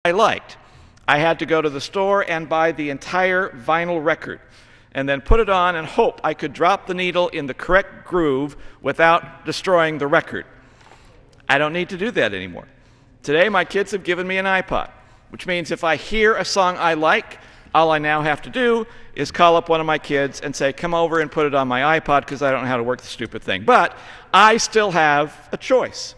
I liked. I had to go to the store and buy the entire vinyl record and then put it on and hope I could drop the needle in the correct groove without destroying the record. I don't need to do that anymore. Today, my kids have given me an iPod, which means if I hear a song I like, all I now have to do is call up one of my kids and say, come over and put it on my iPod because I don't know how to work the stupid thing. But I still have a choice.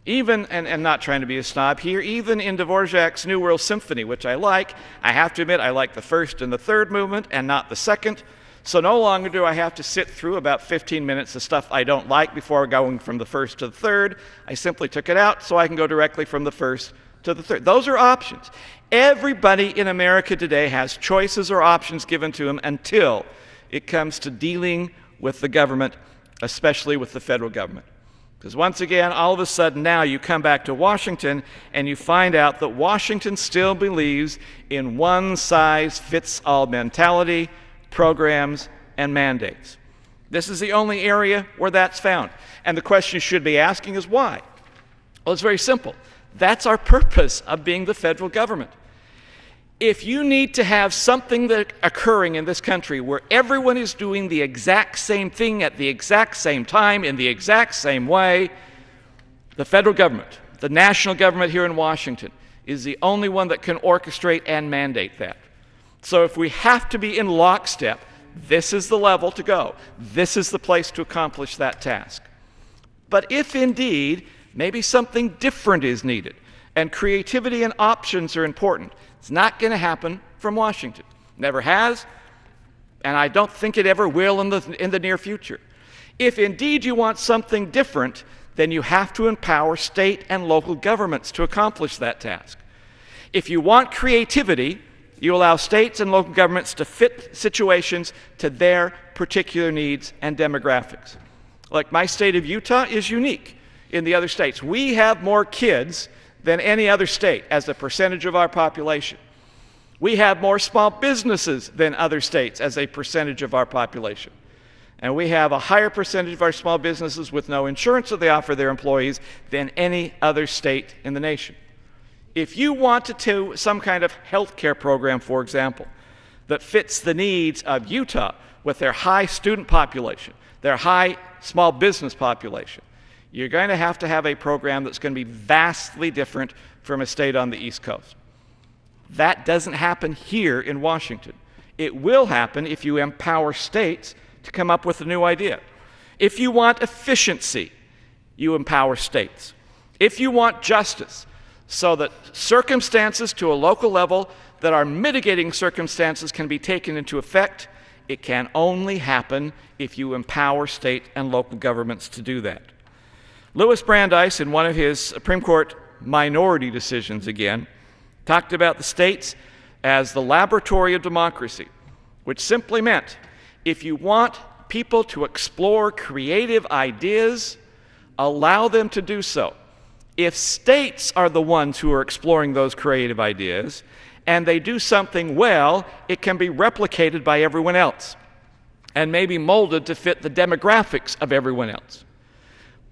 Even, and not trying to be a snob here, even in Dvorak's New World Symphony, which I like, I have to admit I like the first and the third movement and not the second. So no longer do I have to sit through about 15 minutes of stuff I don't like before going from the first to the third. I simply took it out so I can go directly from the first to the third. Those are options. Everybody in America today has choices or options given to them until it comes to dealing with the government, especially with the federal government. Because once again, all of a sudden now you come back to Washington and you find out that Washington still believes in one-size-fits-all mentality, programs, and mandates. This is the only area where that's found. And the question you should be asking is why? Well, it's very simple. That's our purpose of being the federal government. If you need to have something that occurring in this country where everyone is doing the exact same thing at the exact same time in the exact same way, the federal government, the national government here in Washington, is the only one that can orchestrate and mandate that. So if we have to be in lockstep, this is the level to go. This is the place to accomplish that task. But if indeed maybe something different is needed, and creativity and options are important, it's not going to happen from Washington. Never has, and I don't think it ever will in the near future. If indeed you want something different, then you have to empower state and local governments to accomplish that task. If you want creativity, you allow states and local governments to fit situations to their particular needs and demographics. Like my state of Utah is unique in the other states. We have more kids than any other state as a percentage of our population. We have more small businesses than other states as a percentage of our population. And we have a higher percentage of our small businesses with no insurance that they offer their employees than any other state in the nation. If you want to do some kind of health care program, for example, that fits the needs of Utah with their high student population, their high small business population, you're going to have a program that's going to be vastly different from a state on the East Coast. That doesn't happen here in Washington. It will happen if you empower states to come up with a new idea. If you want efficiency, you empower states. If you want justice, so that circumstances to a local level that are mitigating circumstances can be taken into effect, it can only happen if you empower state and local governments to do that. Louis Brandeis, in one of his Supreme Court minority decisions again, talked about the states as the laboratory of democracy, which simply meant if you want people to explore creative ideas, allow them to do so. If states are the ones who are exploring those creative ideas and they do something well, it can be replicated by everyone else and maybe molded to fit the demographics of everyone else.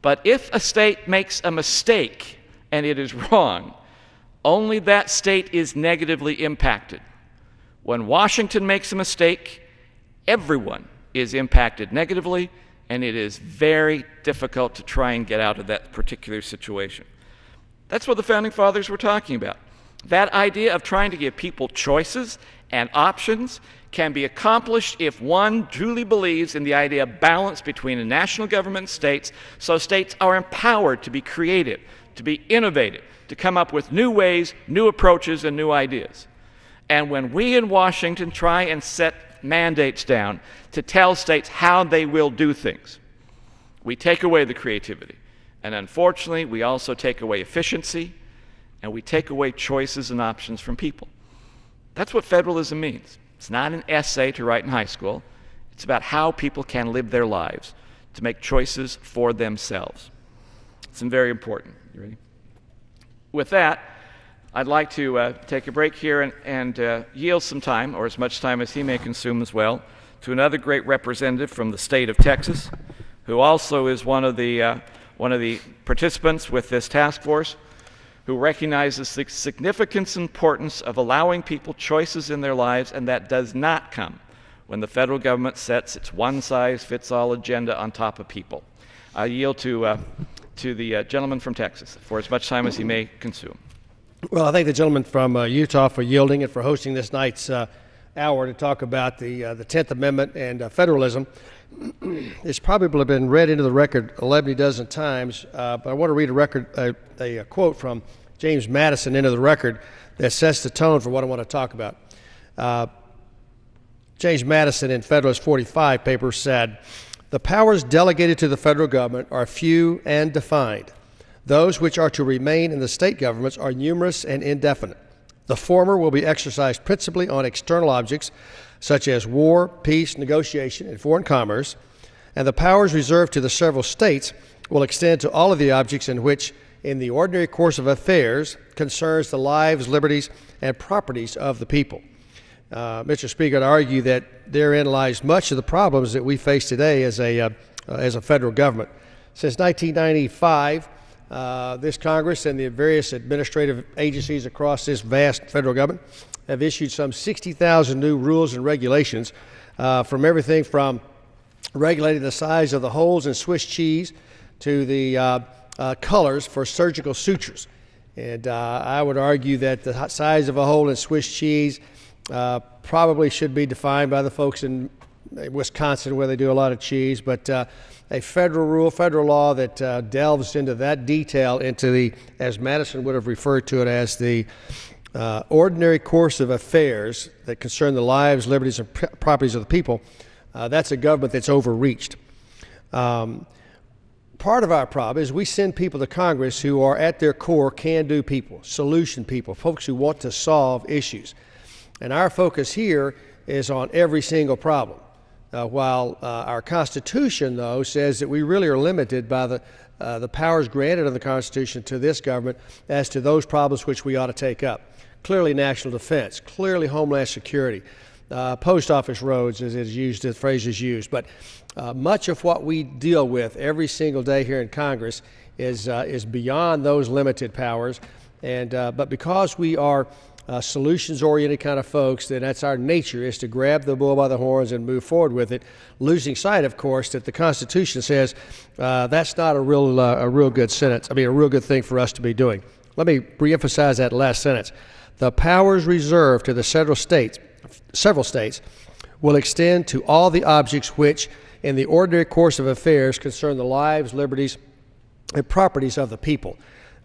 But if a state makes a mistake and it is wrong, only that state is negatively impacted. When Washington makes a mistake, everyone is impacted negatively, and it is very difficult to try and get out of that particular situation. That's what the Founding Fathers were talking about. That idea of trying to give people choices and options can be accomplished if one truly believes in the idea of balance between a national government and states, so states are empowered to be creative, to be innovative, to come up with new ways, new approaches, and new ideas. And when we in Washington try and set mandates down to tell states how they will do things, we take away the creativity. And unfortunately, we also take away efficiency, and we take away choices and options from people. That's what federalism means. It's not an essay to write in high school. It's about how people can live their lives to make choices for themselves. It's very important. You ready? With that, I'd like to take a break here and yield some time, or as much time as he may consume as well, to another great representative from the state of Texas, who also is one of the participants with this task force. who recognizes the significance and importance of allowing people choices in their lives, and that does not come when the federal government sets its one-size-fits-all agenda on top of people. I yield to the gentleman from Texas for as much time as he may consume. Well, I thank the gentleman from Utah for yielding and for hosting this night's hour to talk about the 10th Amendment and federalism. It's probably been read into the record 11 dozen times, but I want to read a quote from James Madison into the record that sets the tone for what I want to talk about. James Madison in Federalist 45 paper said, "The powers delegated to the federal government are few and defined. Those which are to remain in the state governments are numerous and indefinite. The former will be exercised principally on external objects such as war, peace, negotiation, and foreign commerce, and the powers reserved to the several states will extend to all of the objects in which, in the ordinary course of affairs, concerns the lives, liberties, and properties of the people." Mr. Speaker, I'd argue that therein lies much of the problems that we face today as a federal government. Since 1995, this Congress and the various administrative agencies across this vast federal government have issued some 60,000 new rules and regulations, from everything from regulating the size of the holes in Swiss cheese to the colors for surgical sutures. And I would argue that the size of a hole in Swiss cheese probably should be defined by the folks in Wisconsin where they do a lot of cheese, but a federal law that delves into that detail, into the, as Madison would have referred to it, as the ordinary course of affairs that concern the lives, liberties, and properties of the people, that's a government that's overreached. Part of our problem is we send people to Congress who are at their core can-do people, solution people, folks who want to solve issues. And our focus here is on every single problem. While our Constitution, though, says that we really are limited by the powers granted in the Constitution to this government as to those problems which we ought to take up. Clearly national defense, clearly homeland security, post office roads, as is used, the phrase is used. But much of what we deal with every single day here in Congress is beyond those limited powers. And but because we are solutions-oriented kind of folks, then that's our nature, is to grab the bull by the horns and move forward with it, losing sight, of course, that the Constitution says that's not a real good sentence. I mean, a real good thing for us to be doing. Let me reemphasize that last sentence. The powers reserved to the several states, will extend to all the objects which, in the ordinary course of affairs, concern the lives, liberties, and properties of the people.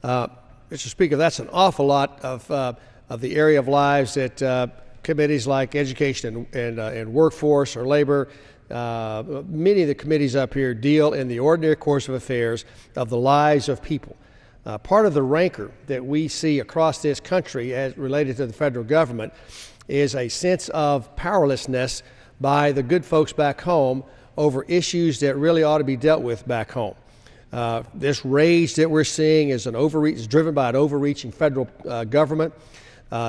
Mr. Speaker, that's an awful lot of the area of lives that committees like education and workforce or labor, many of the committees up here deal in the ordinary course of affairs of the lives of people. Part of the rancor that we see across this country as related to the federal government is a sense of powerlessness by the good folks back home over issues that really ought to be dealt with back home. This rage that we're seeing is driven by an overreaching federal government.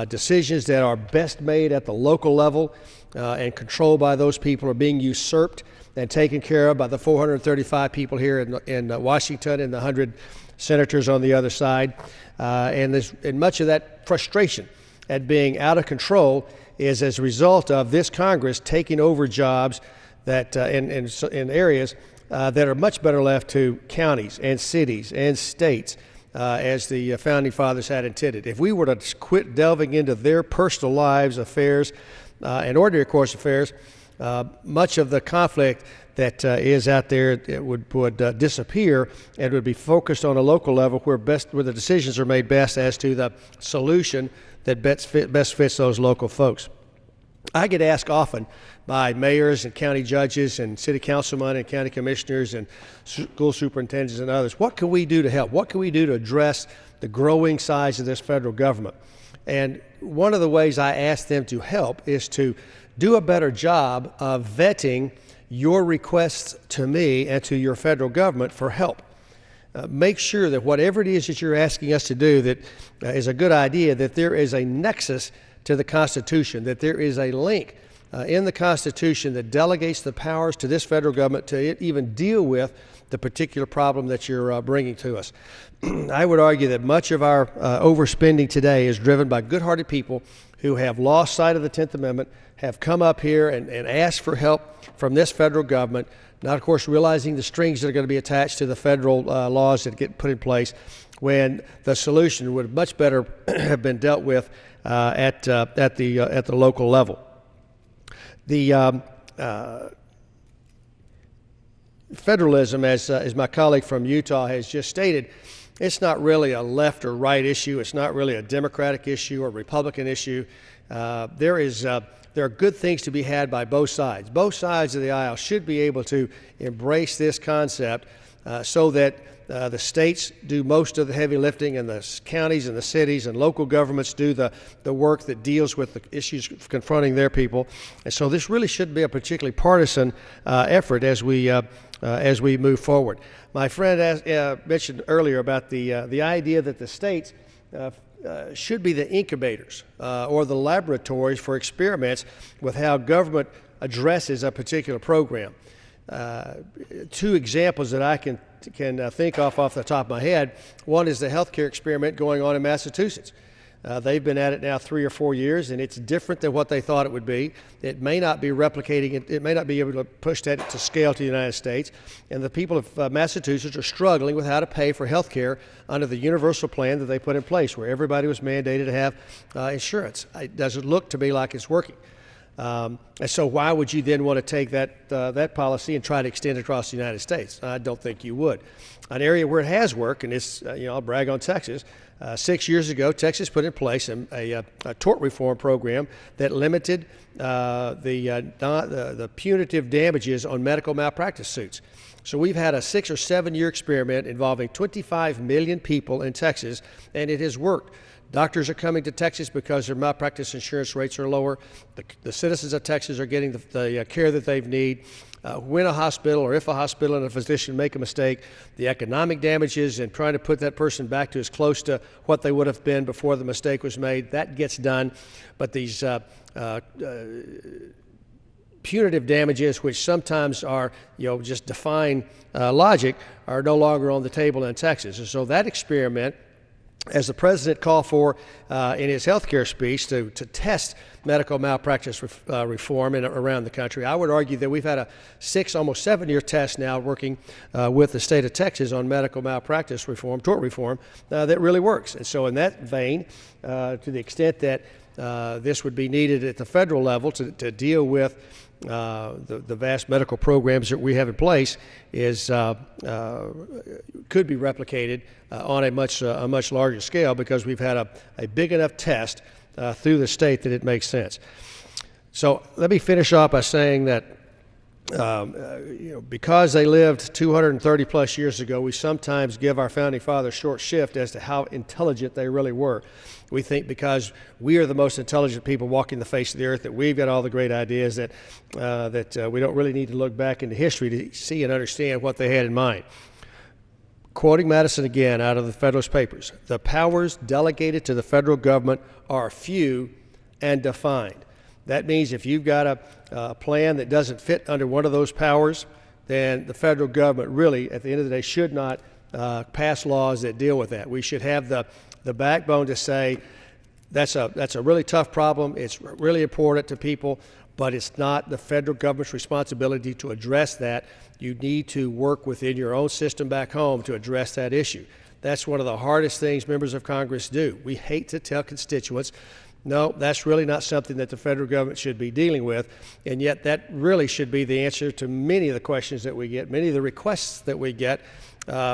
Decisions that are best made at the local level and controlled by those people are being usurped and taken care of by the 435 people here in Washington and the 100 senators on the other side. And much of that frustration at being out of control is as a result of this Congress taking over jobs that in areas that are much better left to counties and cities and states, as the Founding Fathers had intended. If we were to quit delving into their personal lives, affairs, and ordinary course affairs, much of the conflict that is out there would disappear, and would be focused on a local level where the decisions are made best as to the solution that best fits those local folks. I get asked often by mayors and county judges and city councilmen and county commissioners and school superintendents and others, what can we do to help? What can we do to address the growing size of this federal government? And one of the ways I ask them to help is to do a better job of vetting your requests to me and to your federal government for help. Make sure that whatever it is that you're asking us to do that is a good idea, that there is a nexus to the Constitution, that there is a link in the Constitution that delegates the powers to this federal government to even deal with the particular problem that you're bringing to us. I would argue that much of our overspending today is driven by good-hearted people who have lost sight of the 10th Amendment, have come up here and asked for help from this federal government, not, of course, realizing the strings that are going to be attached to the federal laws that get put in place, when the solution would much better have been dealt with at the local level. The federalism, as my colleague from Utah has just stated, it's not really a left or right issue. It's not really a Democratic issue or Republican issue. There are good things to be had by both sides. Both sides of the aisle should be able to embrace this concept so that the states do most of the heavy lifting, and the counties and the cities and local governments do the work that deals with the issues confronting their people. And so this really shouldn't be a particularly partisan effort as we move forward. My friend mentioned earlier about the idea that the states should be the incubators or the laboratories for experiments with how government addresses a particular program. Two examples that I can think off the top of my head. One is the healthcare experiment going on in Massachusetts. They've been at it now 3 or 4 years, and it's different than what they thought it would be. It may not be replicating, it may not be able to push that to scale to the United States. And the people of Massachusetts are struggling with how to pay for health care under the universal plan that they put in place, where everybody was mandated to have insurance. It doesn't look to me like it's working. And so why would you then want to take that policy and try to extend it across the United States? I don't think you would. An area where it has worked, and it's, I'll brag on Texas. 6 years ago, Texas put in place a tort reform program that limited the punitive damages on medical malpractice suits. So we've had a 6 or 7 year experiment involving 25 million people in Texas, and it has worked. Doctors are coming to Texas because their malpractice insurance rates are lower. The citizens of Texas are getting the care that they need. When a hospital, or if a hospital and a physician make a mistake, the economic damages and trying to put that person back to as close to what they would have been before the mistake was made, that gets done. But these punitive damages, which sometimes are, just defying logic, are no longer on the table in Texas. And so that experiment, as the president called for in his health care speech to test medical malpractice reform around the country, I would argue that we've had a 6, almost 7 year test now working with the state of Texas on medical malpractice reform, tort reform, that really works. And so in that vein, to the extent that this would be needed at the federal level to deal with the vast medical programs that we have in place, could be replicated on a much larger scale, because we've had a big enough test through the state that it makes sense. So let me finish off by saying that because they lived 230 plus years ago, we sometimes give our founding fathers short shrift as to how intelligent they really were. We think because we are the most intelligent people walking the face of the earth that we've got all the great ideas, that we don't really need to look back into history to see and understand what they had in mind. Quoting Madison again out of the Federalist Papers, the powers delegated to the federal government are few and defined. That means if you've got a plan that doesn't fit under one of those powers, then the federal government really, at the end of the day, should not pass laws that deal with that. We should have the backbone to say that's a really tough problem. It's really important to people, but it's not the federal government's responsibility to address that. You need to work within your own system back home to address that issue. That's one of the hardest things members of Congress do. We hate to tell constituents, no, that's really not something that the federal government should be dealing with, and yet that really should be the answer to many of the questions that we get, many of the requests that we get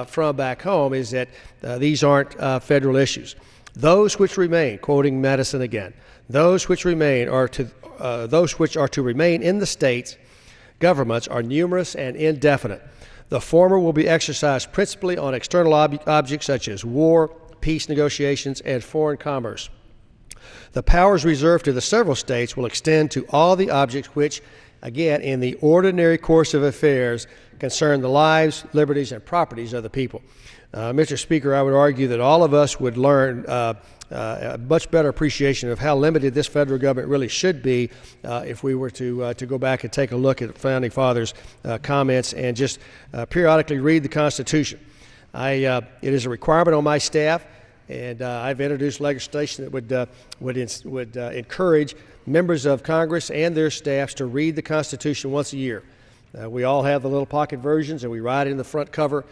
from back home, is that these aren't federal issues. Those which remain, quoting Madison again, those which remain those which are to remain in the states governments are numerous and indefinite. The former will be exercised principally on external objects such as war, peace negotiations, and foreign commerce. The powers reserved to the several states will extend to all the objects which, again, in the ordinary course of affairs, concern the lives, liberties, and properties of the people. Mr. Speaker, I would argue that all of us would learn a much better appreciation of how limited this federal government really should be if we were to go back and take a look at the Founding Fathers' comments and just periodically read the Constitution. It is a requirement on my staff, and I've introduced legislation that would encourage members of Congress and their staffs to read the Constitution once a year. We all have the little pocket versions, and we write it in the front cover.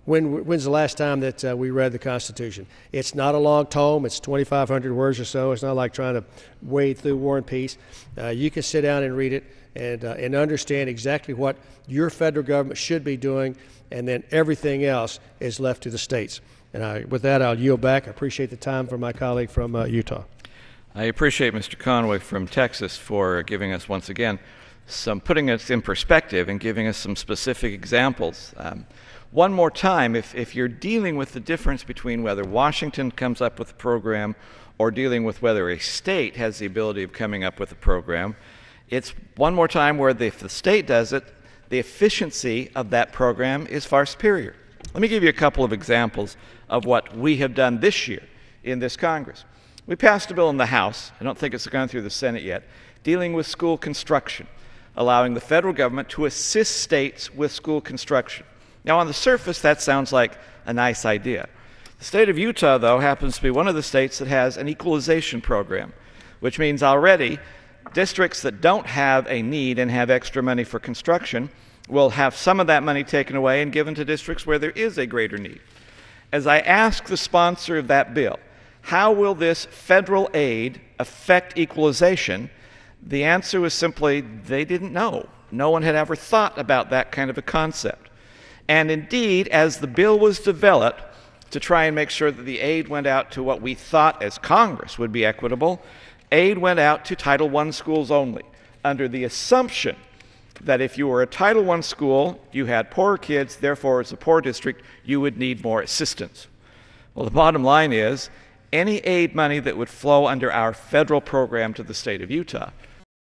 When's the last time that we read the Constitution? It's not a long tome. It's 2,500 words or so. It's not like trying to wade through War and Peace. You can sit down and read it and understand exactly what your federal government should be doing, and then everything else is left to the states. And with that, I'll yield back. I appreciate the time from my colleague from Utah. I appreciate Mr. Conway from Texas for giving us once again putting us in perspective and giving us some specific examples. One more time, if you're dealing with the difference between whether Washington comes up with a program or dealing with whether a state has the ability of coming up with a program, it's one more time where if the state does it, the efficiency of that program is far superior. Let me give you a couple of examples of what we have done this year in this Congress. We passed a bill in the House, I don't think it's gone through the Senate yet, dealing with school construction, allowing the federal government to assist states with school construction. Now, on the surface, that sounds like a nice idea. The state of Utah, though, happens to be one of the states that has an equalization program, which means already districts that don't have a need and have extra money for construction will have some of that money taken away and given to districts where there is a greater need. As I ask the sponsor of that bill, how will this federal aid affect equalization? The answer was simply they didn't know. No one had ever thought about that kind of a concept. And indeed, as the bill was developed to try and make sure that the aid went out to what we thought as Congress would be equitable, aid went out to Title I schools only, under the assumption that if you were a Title I school, you had poorer kids, therefore as a poor district, you would need more assistance. Well, the bottom line is, any aid money that would flow under our federal program to the state of Utah